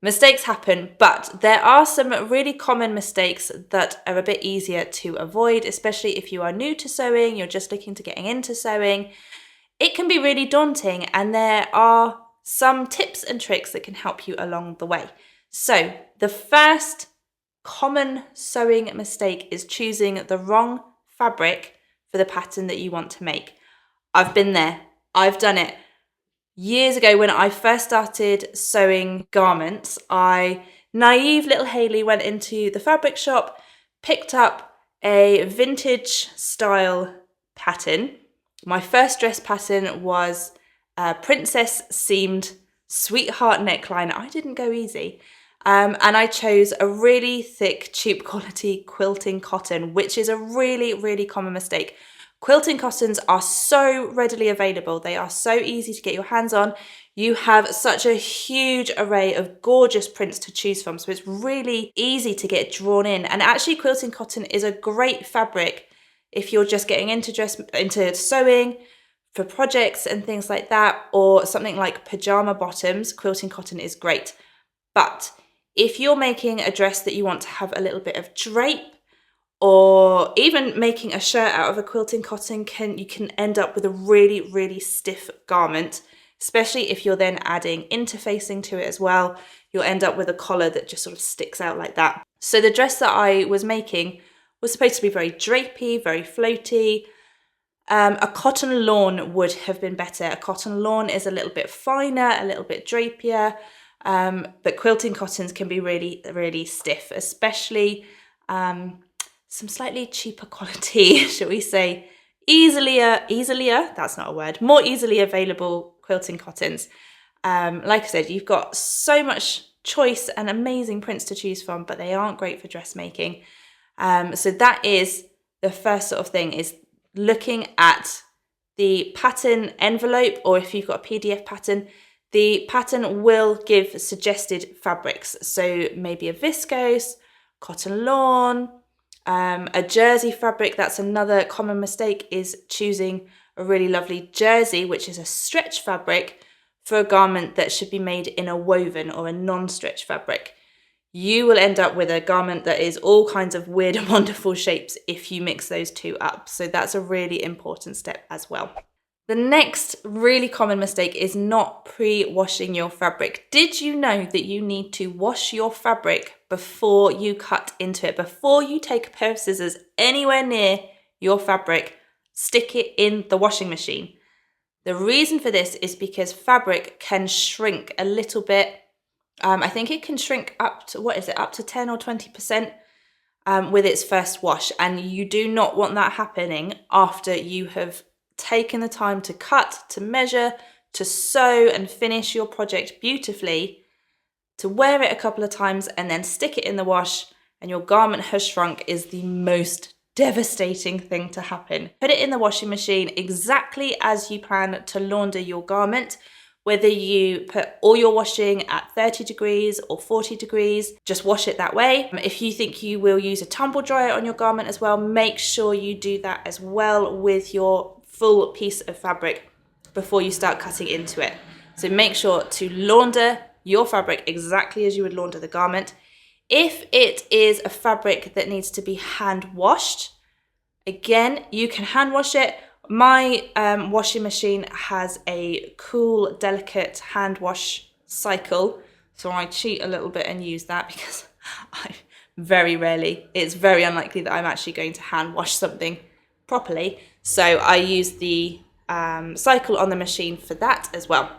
Mistakes happen, but there are some really common mistakes that are a bit easier to avoid, especially if you are new to sewing, you're just looking to getting into sewing. It can be really daunting, and there are some tips and tricks that can help you along the way. So the first common sewing mistake is choosing the wrong fabric for the pattern that you want to make. I've been there. I've done it. Years ago when I first started sewing garments, naive little Hayley, went into the fabric shop, picked up a vintage style pattern. My first dress pattern was a princess seamed sweetheart neckline. I didn't go easy. And I chose a really thick, cheap quality quilting cotton, which is a really, really common mistake. Quilting cottons are so readily available. They are so easy to get your hands on. You have such a huge array of gorgeous prints to choose from. So it's really easy to get drawn in. And actually quilting cotton is a great fabric if you're just getting into sewing for projects and things like that, or something like pajama bottoms. Quilting cotton is great. But if you're making a dress that you want to have a little bit of drape, or even making a shirt out of a quilting cotton, you can end up with a really, really stiff garment, especially if you're then adding interfacing to it as well. You'll end up with a collar that just sort of sticks out like that. So the dress that I was making was supposed to be very drapey, very floaty. A cotton lawn would have been better. A cotton lawn is a little bit finer, a little bit drapier, but quilting cottons can be really, really stiff, especially some slightly cheaper quality, shall we say, more easily available quilting cottons. Like I said, you've got so much choice and amazing prints to choose from, but they aren't great for dressmaking. So that is the first sort of thing, is looking at the pattern envelope, or if you've got a PDF pattern, the pattern will give suggested fabrics. So maybe a viscose, cotton lawn, a jersey fabric. That's another common mistake, is choosing a really lovely jersey, which is a stretch fabric, for a garment that should be made in a woven or a non-stretch fabric. You will end up with a garment that is all kinds of weird and wonderful shapes if you mix those two up. So that's a really important step as well. The next really common mistake is not pre-washing your fabric. Did you know that you need to wash your fabric before you cut into it? Before you take a pair of scissors anywhere near your fabric, stick it in the washing machine. The reason for this is because fabric can shrink a little bit. I think it can shrink up to, up to 10 or 20% with its first wash. And you do not want that happening after you have taken the time to cut, to measure, to sew and finish your project beautifully, to wear it a couple of times and then stick it in the wash and your garment has shrunk is the most devastating thing to happen. Put it in the washing machine exactly as you plan to launder your garment, whether you put all your washing at 30 degrees or 40 degrees, just wash it that way. If you think you will use a tumble dryer on your garment as well, make sure you do that as well with your full piece of fabric before you start cutting into it. So make sure to launder your fabric exactly as you would launder the garment. If it is a fabric that needs to be hand washed, again, you can hand wash it. My washing machine has a cool, delicate hand wash cycle, so I cheat a little bit and use that because it's very unlikely that I'm actually going to hand wash something properly. So I use the cycle on the machine for that as well.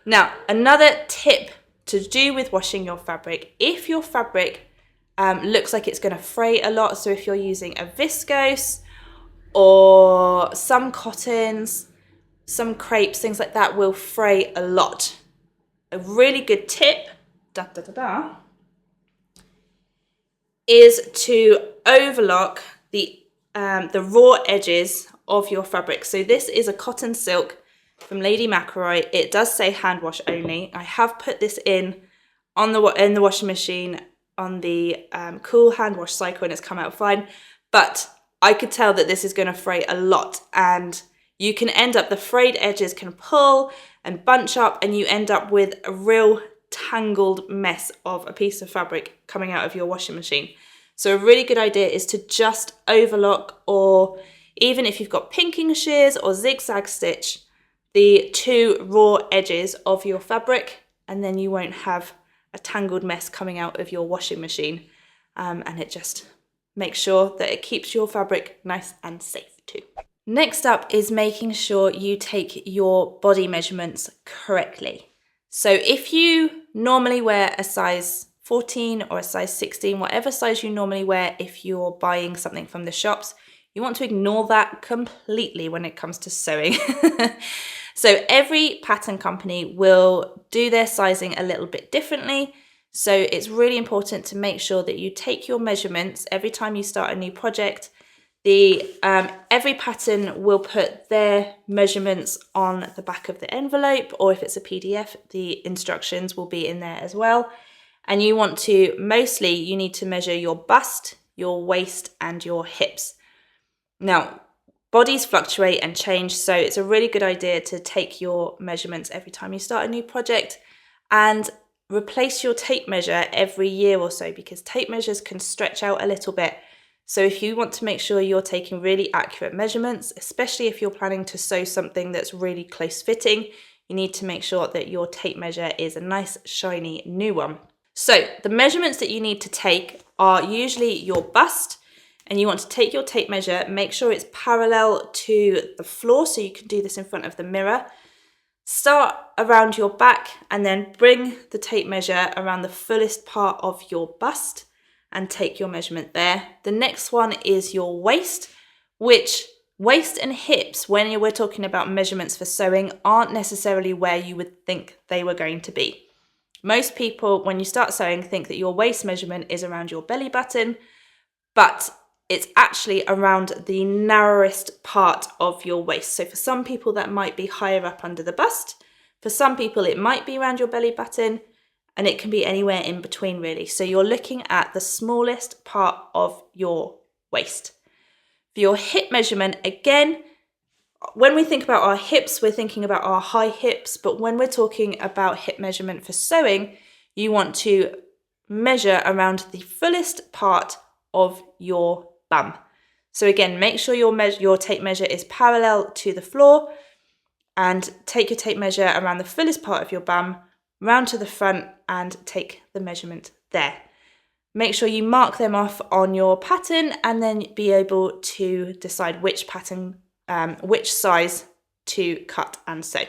Now, another tip to do with washing your fabric, if your fabric looks like it's going to fray a lot, so if you're using a viscose or some cottons, some crepes, things like that will fray a lot. A really good tip is to overlock the raw edges of your fabric. So this is a cotton silk from Lady McElroy. It does say hand wash only. I have put this in the washing machine on the cool hand wash cycle and it's come out fine, but I could tell that this is going to fray a lot, and the frayed edges can pull and bunch up and you end up with a real tangled mess of a piece of fabric coming out of your washing machine. So a really good idea is to just overlock, or even if you've got pinking shears or zigzag stitch, the two raw edges of your fabric, and then you won't have a tangled mess coming out of your washing machine. And it just makes sure that it keeps your fabric nice and safe too. Next up is making sure you take your body measurements correctly. So if you normally wear a size 14 or a size 16, whatever size you normally wear if you're buying something from the shops, you want to ignore that completely when it comes to sewing. So every pattern company will do their sizing a little bit differently. So it's really important to make sure that you take your measurements every time you start a new project. Every pattern will put their measurements on the back of the envelope, or if it's a PDF, the instructions will be in there as well. And you want to, mostly you need to measure your bust, your waist and your hips. Now, bodies fluctuate and change, so it's a really good idea to take your measurements every time you start a new project, and replace your tape measure every year or so, because tape measures can stretch out a little bit. So if you want to make sure you're taking really accurate measurements, especially if you're planning to sew something that's really close fitting, you need to make sure that your tape measure is a nice shiny new one. So the measurements that you need to take are usually your bust, and you want to take your tape measure, make sure it's parallel to the floor, so you can do this in front of the mirror. Start around your back and then bring the tape measure around the fullest part of your bust and take your measurement there. The next one is your waist, which waist and hips, when we're talking about measurements for sewing, aren't necessarily where you would think they were going to be. Most people, when you start sewing, think that your waist measurement is around your belly button, but it's actually around the narrowest part of your waist. So for some people that might be higher up under the bust. For some people it might be around your belly button, and it can be anywhere in between really. So you're looking at the smallest part of your waist. For your hip measurement, again, when we think about our hips, we're thinking about our high hips, but when we're talking about hip measurement for sewing, you want to measure around the fullest part of your bum. So again, make sure your tape measure is parallel to the floor, and take your tape measure around the fullest part of your bum, round to the front, and take the measurement there. Make sure you mark them off on your pattern, and then be able to decide which pattern, which size to cut and sew.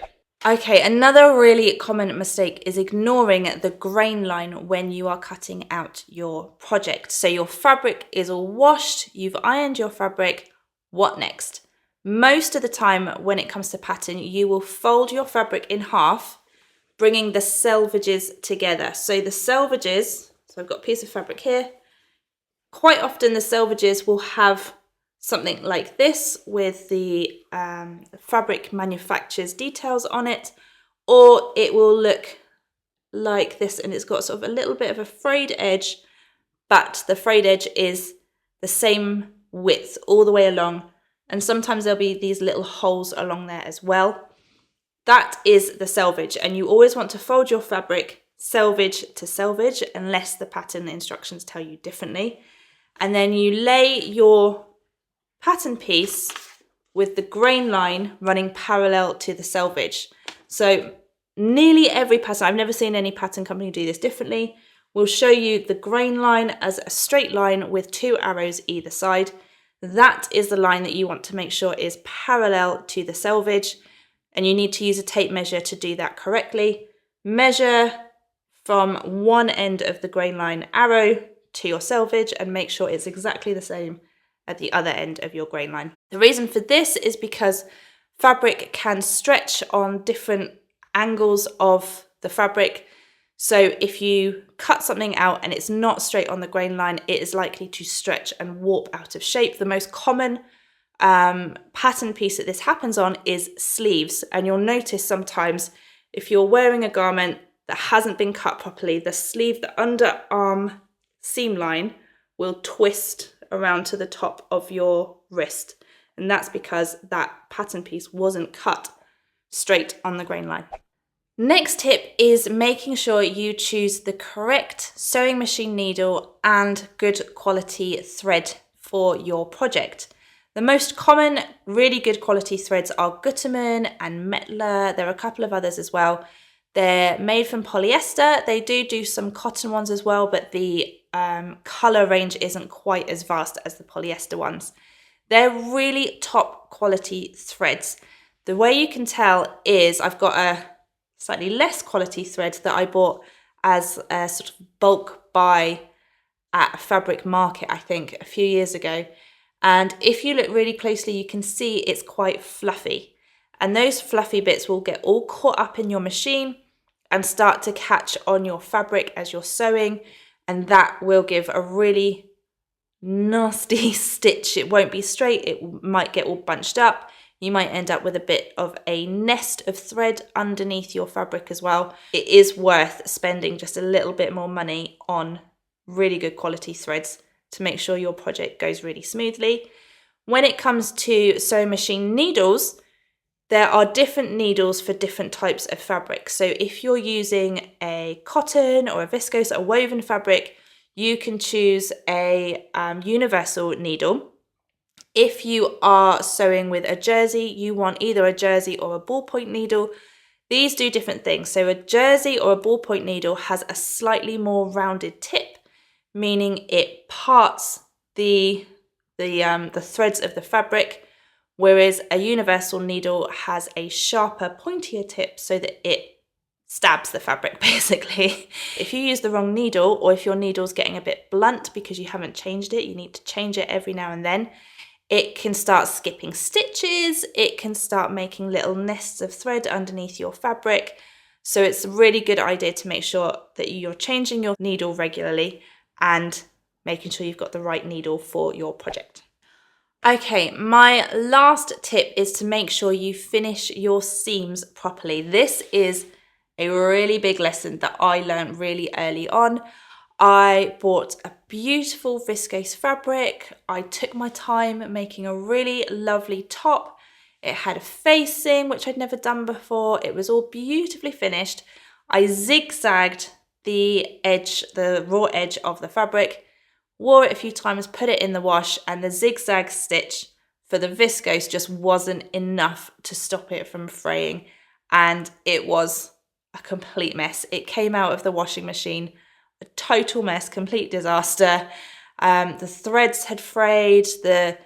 Okay, another really common mistake is ignoring the grain line when you are cutting out your project. So your fabric is all washed, you've ironed your fabric, what next? Most of the time when it comes to pattern, you will fold your fabric in half, bringing the selvages together. So the selvages, so I've got a piece of fabric here, quite often the selvages will have something like this with the fabric manufacturer's details on it, or it will look like this and it's got sort of a little bit of a frayed edge, but the frayed edge is the same width all the way along, and sometimes there'll be these little holes along there as well. That is the selvage, and you always want to fold your fabric selvage to selvage unless the pattern instructions tell you differently, and then you lay your pattern piece with the grain line running parallel to the selvage. So nearly every pattern, I've never seen any pattern company do this differently, will show you the grain line as a straight line with two arrows either side. That is the line that you want to make sure is parallel to the selvage, and you need to use a tape measure to do that correctly. Measure from one end of the grain line arrow to your selvage and make sure it's exactly the same at the other end of your grain line. The reason for this is because fabric can stretch on different angles of the fabric. So if you cut something out and it's not straight on the grain line, it is likely to stretch and warp out of shape. The most common pattern piece that this happens on is sleeves, and you'll notice sometimes if you're wearing a garment that hasn't been cut properly, the sleeve, the underarm seam line will twist around to the top of your wrist, and that's because that pattern piece wasn't cut straight on the grain line. Next tip is making sure you choose the correct sewing machine needle and good quality thread for your project. The most common really good quality threads are Gutermann and Mettler. There are a couple of others as well. They're made from polyester. They do some cotton ones as well, but the colour range isn't quite as vast as the polyester ones. They're really top quality threads. The way you can tell is I've got a slightly less quality thread that I bought as a sort of bulk buy at a fabric market, I think, a few years ago. And if you look really closely, you can see it's quite fluffy. And those fluffy bits will get all caught up in your machine and start to catch on your fabric as you're sewing. And that will give a really nasty stitch. It won't be straight. It might get all bunched up. You might end up with a bit of a nest of thread underneath your fabric as well. It is worth spending just a little bit more money on really good quality threads to make sure your project goes really smoothly. When it comes to sewing machine needles, there are different needles for different types of fabric. So if you're using a cotton or a viscose, a woven fabric, you can choose a universal needle. If you are sewing with a jersey, you want either a jersey or a ballpoint needle. These do different things. So a jersey or a ballpoint needle has a slightly more rounded tip, meaning it parts the threads of the fabric, whereas a universal needle has a sharper, pointier tip so that it stabs the fabric, basically. If you use the wrong needle, or if your needle's getting a bit blunt because you haven't changed it, you need to change it every now and then, it can start skipping stitches, it can start making little nests of thread underneath your fabric. So it's a really good idea to make sure that you're changing your needle regularly and making sure you've got the right needle for your project. Okay, my last tip is to make sure you finish your seams properly. This is a really big lesson that I learned really early on. I bought a beautiful viscose fabric. I took my time making a really lovely top. It had a facing, which I'd never done before. It was all beautifully finished. I zigzagged the edge, the raw edge of the fabric, wore it a few times, put it in the wash, and the zigzag stitch for the viscose just wasn't enough to stop it from fraying. And it was a complete mess. It came out of the washing machine, a total mess, complete disaster. The threads had frayed, the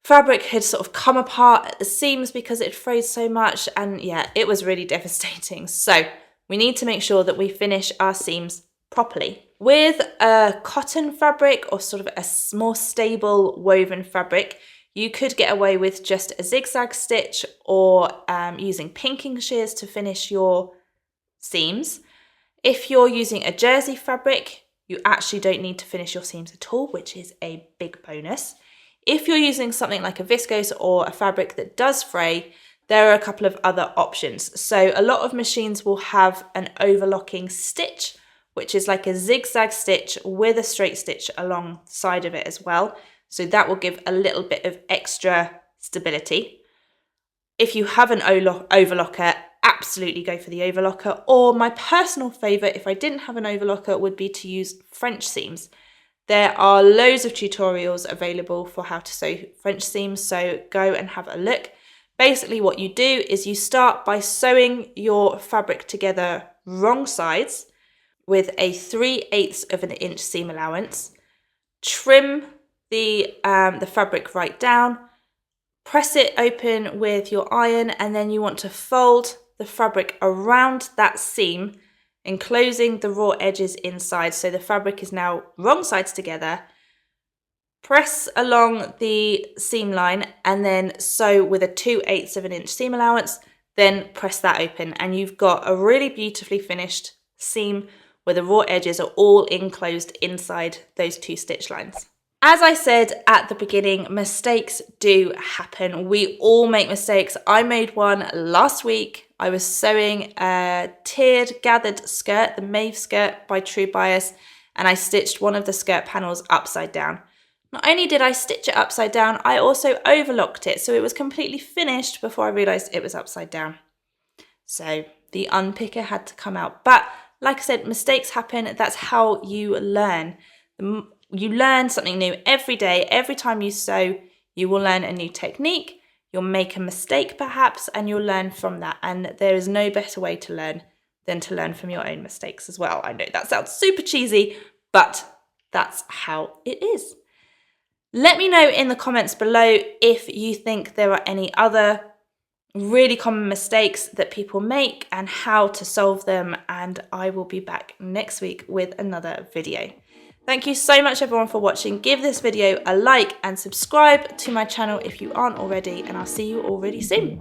fabric had sort of come apart at the seams because it frayed so much, and yeah, it was really devastating. So we need to make sure that we finish our seams properly. With a cotton fabric or sort of a more stable woven fabric, you could get away with just a zigzag stitch or using pinking shears to finish your seams. If you're using a jersey fabric, you actually don't need to finish your seams at all, which is a big bonus. If you're using something like a viscose or a fabric that does fray, there are a couple of other options. So a lot of machines will have an overlocking stitch, which is like a zigzag stitch with a straight stitch alongside of it as well. So that will give a little bit of extra stability. If you have an overlocker, absolutely go for the overlocker. Or my personal favourite, if I didn't have an overlocker, would be to use French seams. There are loads of tutorials available for how to sew French seams, so go and have a look. Basically what you do is you start by sewing your fabric together wrong sides with a 3/8 of an inch seam allowance. Trim the fabric right down, press it open with your iron, and then you want to fold the fabric around that seam, enclosing the raw edges inside. So the fabric is now wrong sides together. Press along the seam line and then sew with a 2/8 of an inch seam allowance, then press that open, and you've got a really beautifully finished seam where the raw edges are all enclosed inside those two stitch lines. As I said at the beginning, mistakes do happen. We all make mistakes. I made one last week. I was sewing a tiered gathered skirt, the Maeve skirt by True Bias, and I stitched one of the skirt panels upside down. Not only did I stitch it upside down, I also overlocked it, so it was completely finished before I realised it was upside down. So the unpicker had to come out. But like I said, mistakes happen. That's how you learn. You learn something new every day. Every time you sew, you will learn a new technique. You'll make a mistake perhaps, and you'll learn from that. And there is no better way to learn than to learn from your own mistakes as well. I know that sounds super cheesy, but that's how it is. Let me know in the comments below if you think there are any other really common mistakes that people make and how to solve them, and I will be back next week with another video. Thank you so much everyone for watching. Give this video a like and subscribe to my channel if you aren't already, and I'll see you all really soon.